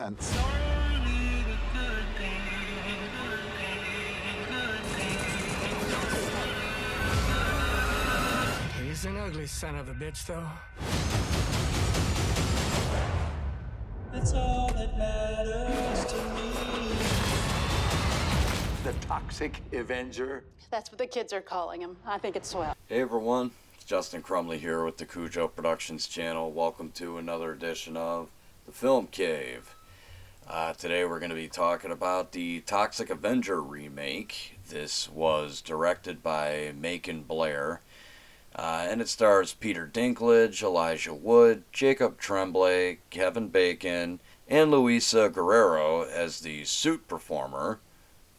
sense. He's an ugly son of a bitch, though. That's all that matters to me. The Toxic Avenger. That's what the kids are calling him. I think it's swell. Hey everyone, it's Justin Crumley here with the Cujo Productions channel. Welcome to another edition of The Film Cave. Today we're going to be talking about the Toxic Avenger remake. This was directed by Macon Blair. And it stars Peter Dinklage, Elijah Wood, Jacob Tremblay, Kevin Bacon, and Luisa Guerrero as the suit performer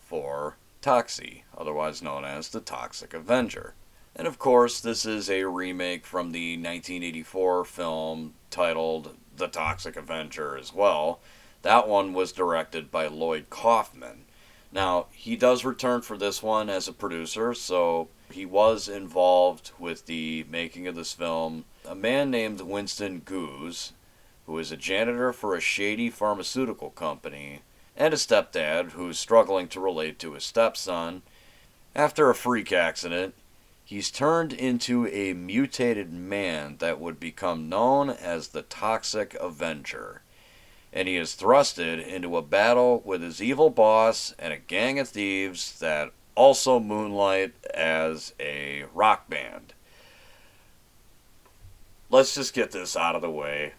for Toxie, otherwise known as the Toxic Avenger. And of course, this is a remake from the 1984 film titled The Toxic Avenger as well. That one was directed by Lloyd Kaufman. Now, he does return for this one as a producer, so he was involved with the making of this film. A man named Winston Goose, who is a janitor for a shady pharmaceutical company, and a stepdad who's struggling to relate to his stepson. After a freak accident, he's turned into a mutated man that would become known as the Toxic Avenger. And he is thrusted into a battle with his evil boss and a gang of thieves that also moonlight as a rock band. Let's just get this out of the way.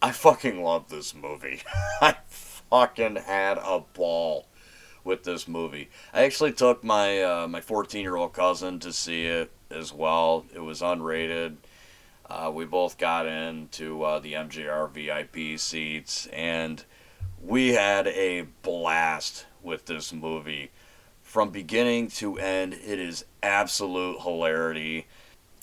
I fucking love this movie. I fucking had a ball with this movie. I actually took my my 14-year-old cousin to see it as well. It was unrated. We both got into the MJR VIP seats, and we had a blast with this movie. From beginning to end, it is absolute hilarity.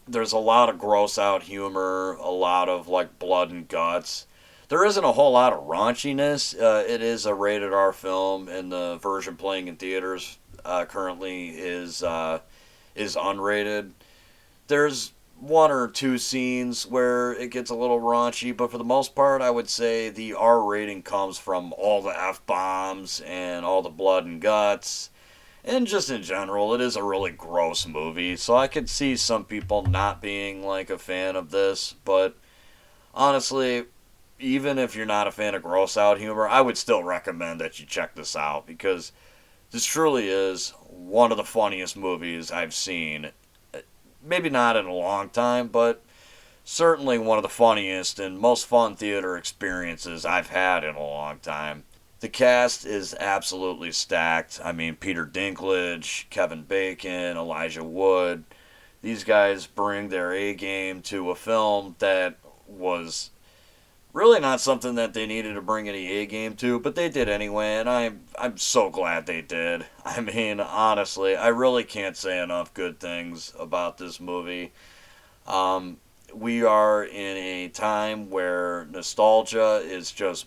There's a lot of gross out humor, a lot of like blood and guts. There isn't a whole lot of raunchiness. It is a rated R film, and the version playing in theaters currently is unrated. There's one or two scenes where it gets a little raunchy, but for the most part, I would say the R rating comes from all the F-bombs and all the blood and guts. And just in general, it is a really gross movie, so I could see some people not being like a fan of this, but honestly, even if you're not a fan of gross out humor, I would still recommend that you check this out, because this truly is one of the funniest movies I've seen. Maybe not in a long time, but certainly one of the funniest and most fun theater experiences I've had in a long time. The cast is absolutely stacked. I mean, Peter Dinklage, Kevin Bacon, Elijah Wood. These guys bring their A game to a film that was really not something that they needed to bring any A game to, but they did anyway, and I'm so glad they did. I mean, honestly, I really can't say enough good things about this movie. We are in a time where nostalgia is just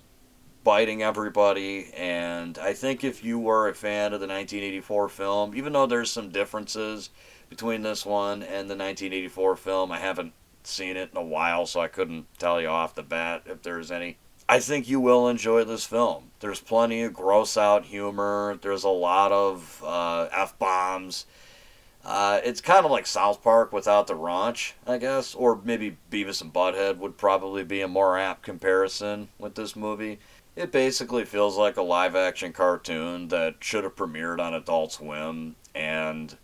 biting everybody, and I think if you were a fan of the 1984 film, even though there's some differences between this one and the 1984 film, I haven't seen it in a while, so I couldn't tell you off the bat if there's any. I think you will enjoy this film. There's plenty of gross out humor. There's a lot of F-bombs. It's kind of like South Park without the raunch, I guess, or maybe Beavis and Butthead would probably be a more apt comparison with this movie. It basically feels like a live-action cartoon that should have premiered on Adult Swim, and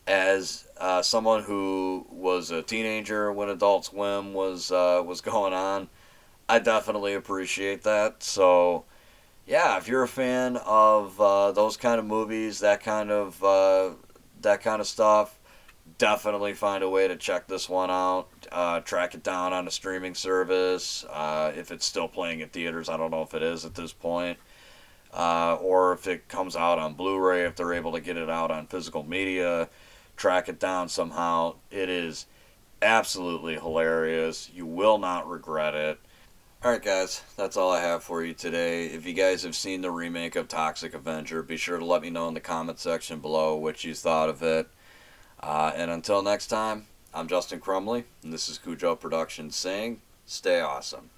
as someone who was a teenager when Adult Swim was going on, I definitely appreciate that. So, yeah, if you're a fan of those kind of movies, that kind of stuff, definitely find a way to check this one out. Track it down on a streaming service. If it's still playing in theaters, I don't know if it is at this point. Or if it comes out on Blu-ray, if they're able to get it out on physical media, track it down somehow. It is absolutely hilarious. You will not regret it. Alright guys, that's all I have for you today. If you guys have seen the remake of Toxic Avenger, be sure to let me know in the comment section below what you thought of it. And until next time, I'm Justin Crumley, and this is Cujo Productions saying, stay awesome.